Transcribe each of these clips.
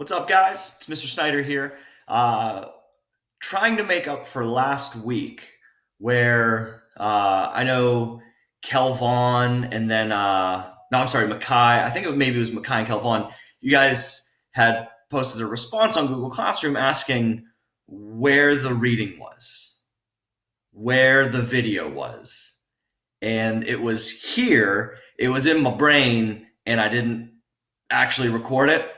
What's up, guys? It's Mr. Snyder here. Uh, Trying to make up for last week, where I know Kelvon and then no, I'm sorry, Mackay. I think maybe it was Mackay and Kelvon. You guys had posted a response on Google Classroom asking where the reading was, where the video was, and it was here. It was in my brain, and I didn't actually record it.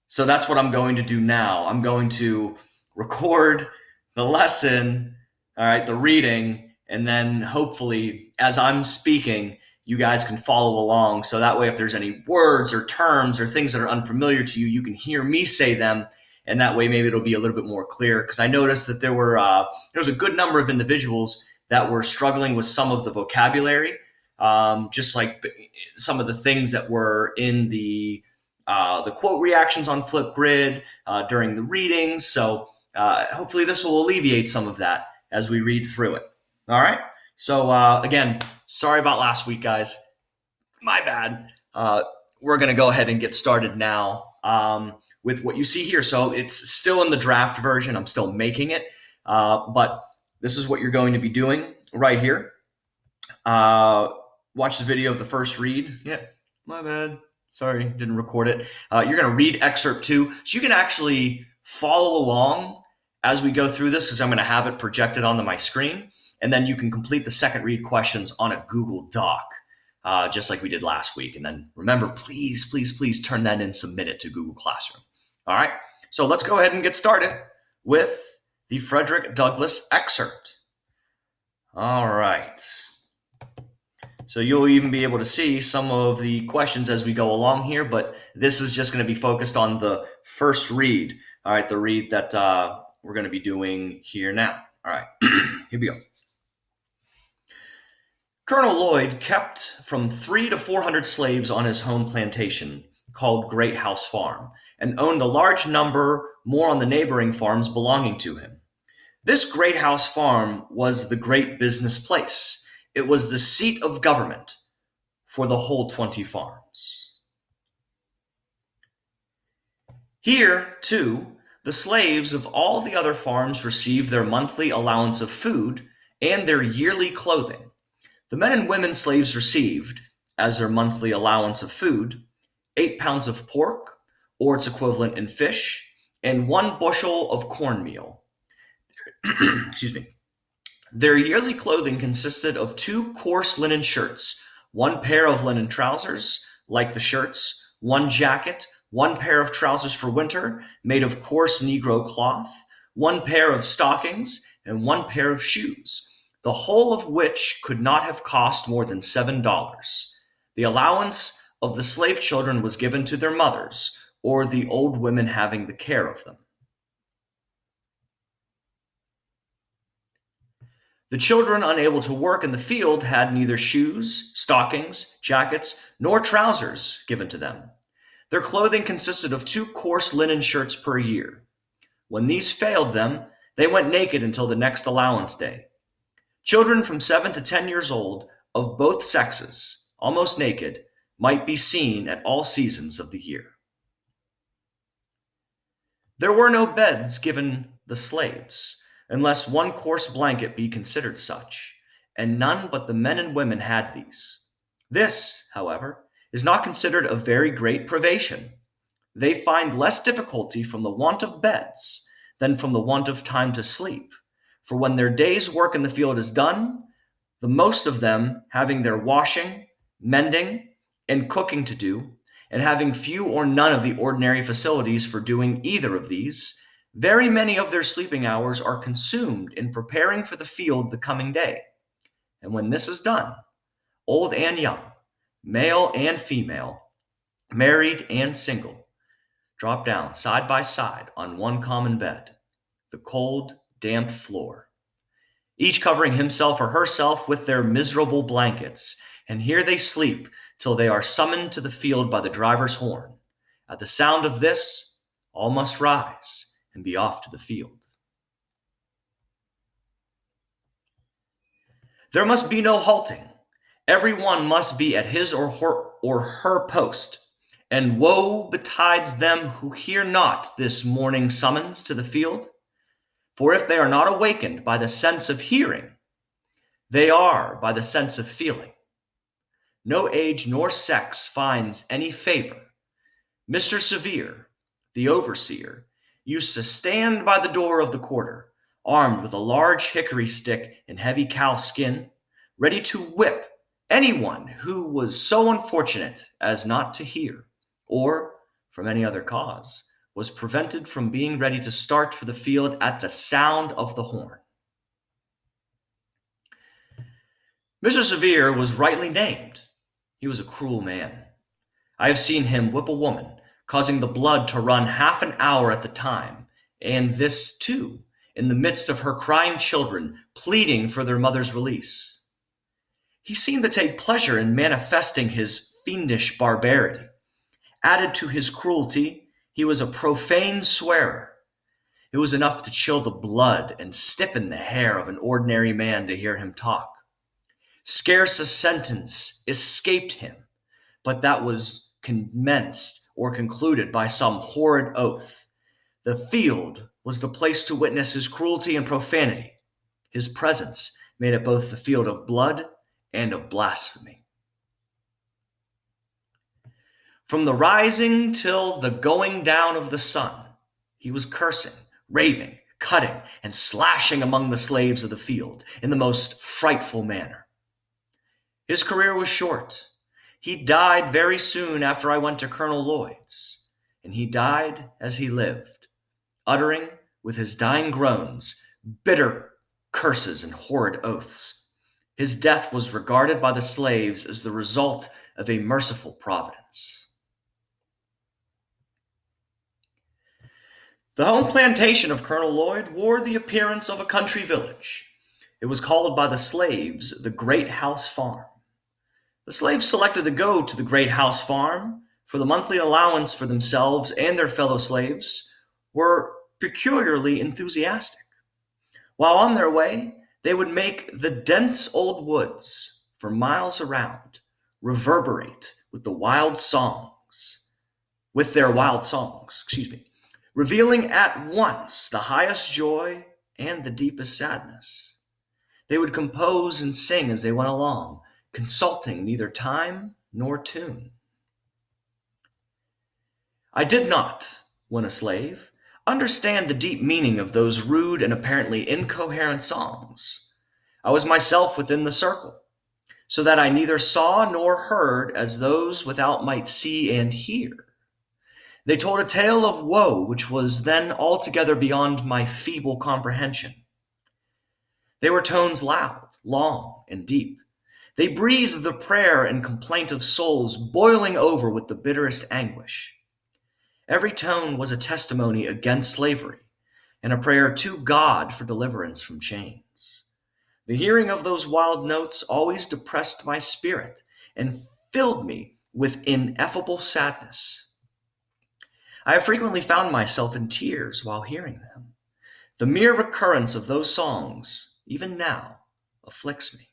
So that's what I'm going to do now. I'm going to record the lesson, all right, the reading, and then hopefully as I'm speaking, you guys can follow along. So that way, if there's any words or terms or things that are unfamiliar to you, you can hear me say them. And that way, maybe it'll be a little bit more clear. Because I noticed that there was a good number of individuals that were struggling with some of the vocabulary, just like some of the things that were in the quote reactions on Flipgrid during the readings. So hopefully this will alleviate some of that as we read through it. All right. So again, sorry about last week, guys. My bad. We're going to go ahead and get started now with what you see here. So it's still in the draft version. I'm still making it. But this is what you're going to be doing right here. Watch the video of the first read. Yeah, my bad. Sorry, didn't record it. You're going to read Excerpt 2. So you can actually follow along as we go through this because I'm going to have it projected onto my screen. And then you can complete the second read questions on a Google Doc, just like we did last week. And then remember, please, please, please turn that in and submit it to Google Classroom. All right, so let's go ahead and get started with the Frederick Douglass excerpt. All right. So you'll even be able to see some of the questions as we go along here, but this is just going to be focused on the first read. All right, the read that we're going to be doing here now. All right, here we go. Colonel Lloyd kept from 300 to 400 slaves on his home plantation, called Great House Farm, and owned a large number more on the neighboring farms belonging to him. This Great House Farm was the great business place. It was the seat of government for the whole 20 farms. Here, too, the slaves of all the other farms received their monthly allowance of food and their yearly clothing. The men and women slaves received, as their monthly allowance of food, 8 pounds of pork, or its equivalent in fish, and 1 bushel of cornmeal. Excuse me. Their yearly clothing consisted of 2 coarse linen shirts, 1 pair of linen trousers, like the shirts, 1 jacket, 1 pair of trousers for winter, made of coarse Negro cloth, 1 pair of stockings, and 1 pair of shoes, the whole of which could not have cost more than $7. The allowance of the slave children was given to their mothers, or the old women having the care of them. The children unable to work in the field had neither shoes, stockings, jackets, nor trousers given to them. Their clothing consisted of 2 coarse linen shirts per year. When these failed them, they went naked until the next allowance day. Children from 7 to 10 years old, of both sexes, almost naked, might be seen at all seasons of the year. There were no beds given the slaves, unless 1 coarse blanket be considered such, and none but the men and women had these. This, however, is not considered a very great privation. They find less difficulty from the want of beds than from the want of time to sleep, for when their day's work in the field is done, the most of them having their washing, mending, and cooking to do, and having few or none of the ordinary facilities for doing either of these, very many of their sleeping hours are consumed in preparing for the field the coming day. And when this is done, old and young, male and female, married and single, drop down side by side on 1 common bed, the cold, damp floor, each covering himself or herself with their miserable blankets, and here they sleep till they are summoned to the field by the driver's horn. At the sound of this, all must rise and be off to the field. There must be no halting. Every one must be at his or her post, And woe betides them who hear not this morning summons to the field. For if they are not awakened by the sense of hearing, they are by the sense of feeling. No age nor sex finds any favor. Mr. Severe, the overseer, used to stand by the door of the quarter, armed with a large hickory stick and heavy cow skin, ready to whip anyone who was so unfortunate as not to hear, or, from any other cause, was prevented from being ready to start for the field at the sound of the horn. Mr. Severe was rightly named. He was a cruel man. I have seen him whip a woman, causing the blood to run half an hour at the time, and this, too, in the midst of her crying children pleading for their mother's release. He seemed to take pleasure in manifesting his fiendish barbarity. Added to his cruelty, he was a profane swearer. It was enough to chill the blood and stiffen the hair of an ordinary man to hear him talk. Scarce a sentence escaped him, but that was commenced or concluded by some horrid oath. The field was the place to witness his cruelty and profanity. His presence made it both the field of blood and of blasphemy. From the rising till the going down of the sun, he was cursing, raving, cutting, and slashing among the slaves of the field in the most frightful manner. His career was short. He died very soon after I went to Colonel Lloyd's, and he died as he lived, uttering, with his dying groans, bitter curses and horrid oaths. His death was regarded by the slaves as the result of a merciful providence. The home plantation of Colonel Lloyd wore the appearance of a country village. It was called by the slaves the Great House Farm. The slaves selected to go to the Great House Farm for the monthly allowance for themselves and their fellow slaves were peculiarly enthusiastic. While on their way, they would make the dense old woods for miles around reverberate with their wild songs, revealing at once the highest joy and the deepest sadness. They would compose and sing as they went along, consulting neither time nor tune. I did not, when a slave, understand the deep meaning of those rude and apparently incoherent songs. I was myself within the circle, so that I neither saw nor heard as those without might see and hear. They told a tale of woe which was then altogether beyond my feeble comprehension. They were tones loud, long, and deep. They breathed the prayer and complaint of souls boiling over with the bitterest anguish. Every tone was a testimony against slavery and a prayer to God for deliverance from chains. The hearing of those wild notes always depressed my spirit and filled me with ineffable sadness. I have frequently found myself in tears while hearing them. The mere recurrence of those songs, even now, afflicts me.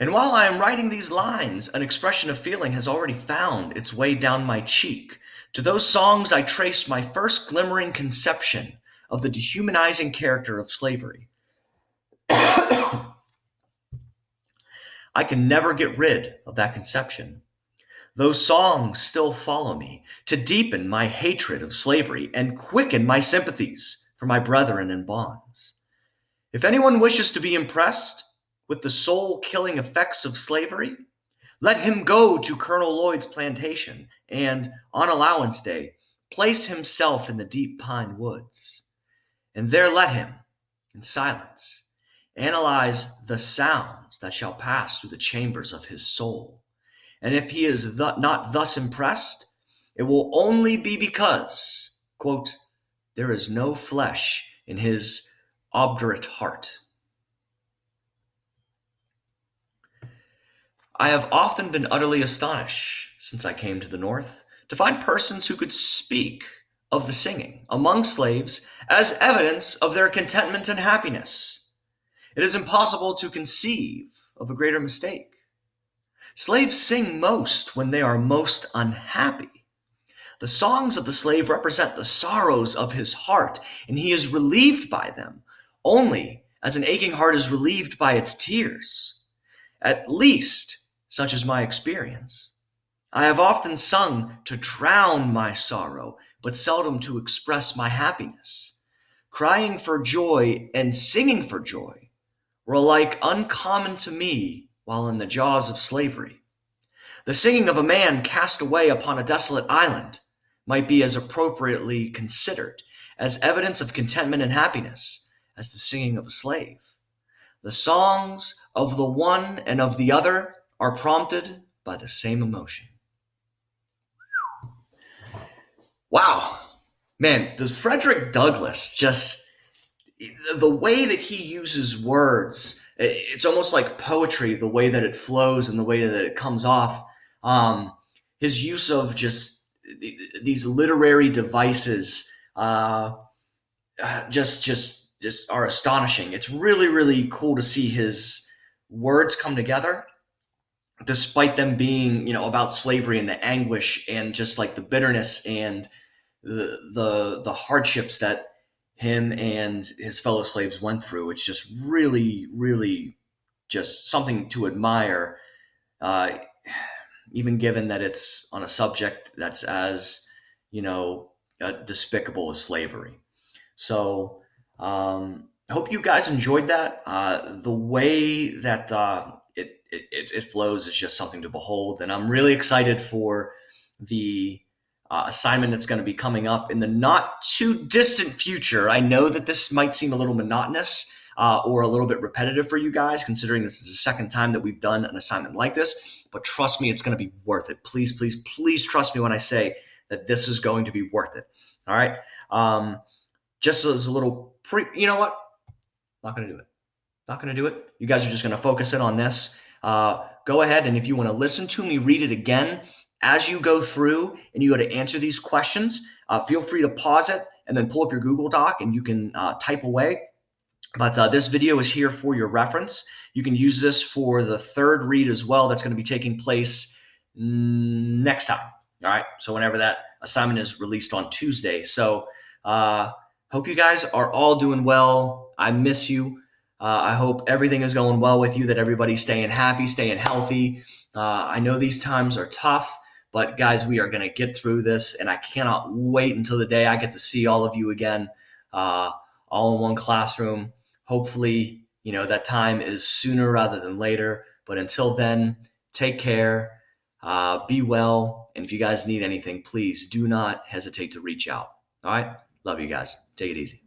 And while I am writing these lines, an expression of feeling has already found its way down my cheek. To those songs I traced my first glimmering conception of the dehumanizing character of slavery. I can never get rid of that conception. Those songs still follow me to deepen my hatred of slavery and quicken my sympathies for my brethren in bonds. If anyone wishes to be impressed with the soul-killing effects of slavery, let him go to Colonel Lloyd's plantation and, on allowance day, place himself in the deep pine woods. And there let him, in silence, analyze the sounds that shall pass through the chambers of his soul. And if he is not thus impressed, it will only be because, quote, there is no flesh in his obdurate heart. I have often been utterly astonished, since I came to the North, to find persons who could speak of the singing among slaves as evidence of their contentment and happiness. It is impossible to conceive of a greater mistake. Slaves sing most when they are most unhappy. The songs of the slave represent the sorrows of his heart, and he is relieved by them, only as an aching heart is relieved by its tears. At least, such is my experience. I have often sung to drown my sorrow, but seldom to express my happiness. Crying for joy and singing for joy were alike uncommon to me while in the jaws of slavery. The singing of a man cast away upon a desolate island might be as appropriately considered as evidence of contentment and happiness as the singing of a slave. The songs of the one and of the other are prompted by the same emotion. Wow. Man, does Frederick Douglass just, the way that he uses words, it's almost like poetry, the way that it flows and the way that it comes off. His use of just these literary devices just are astonishing. It's really, really cool to see his words come together, despite them being, about slavery and the anguish and just like the bitterness and the hardships that him and his fellow slaves went through. It's just really, really just something to admire, uh, even given that it's on a subject that's as, despicable as slavery. So I hope you guys enjoyed that. The way that it flows is just something to behold. And I'm really excited for the assignment that's going to be coming up in the not too distant future. I know that this might seem a little monotonous or a little bit repetitive for you guys, considering this is the second time that we've done an assignment like this. But trust me, it's going to be worth it. Please, please, please trust me when I say that this is going to be worth it. All right. Just as a little you know what? Not going to do it. Not going to do it. You guys are just going to focus in on this. Go ahead, and if you want to listen to me read it again as you go through and you go to answer these questions, feel free to pause it and then pull up your Google Doc and you can type away. But this video is here for your reference. You can use this for the third read as well. That's going to be taking place next time. All right. So whenever that assignment is released on Tuesday. So hope you guys are all doing well. I miss you. I hope everything is going well with you, that everybody's staying happy, staying healthy. I know these times are tough, but guys, we are going to get through this, and I cannot wait until the day I get to see all of you again, all in one classroom. Hopefully, that time is sooner rather than later. But until then, take care, be well, and if you guys need anything, please do not hesitate to reach out. All right? Love you guys. Take it easy.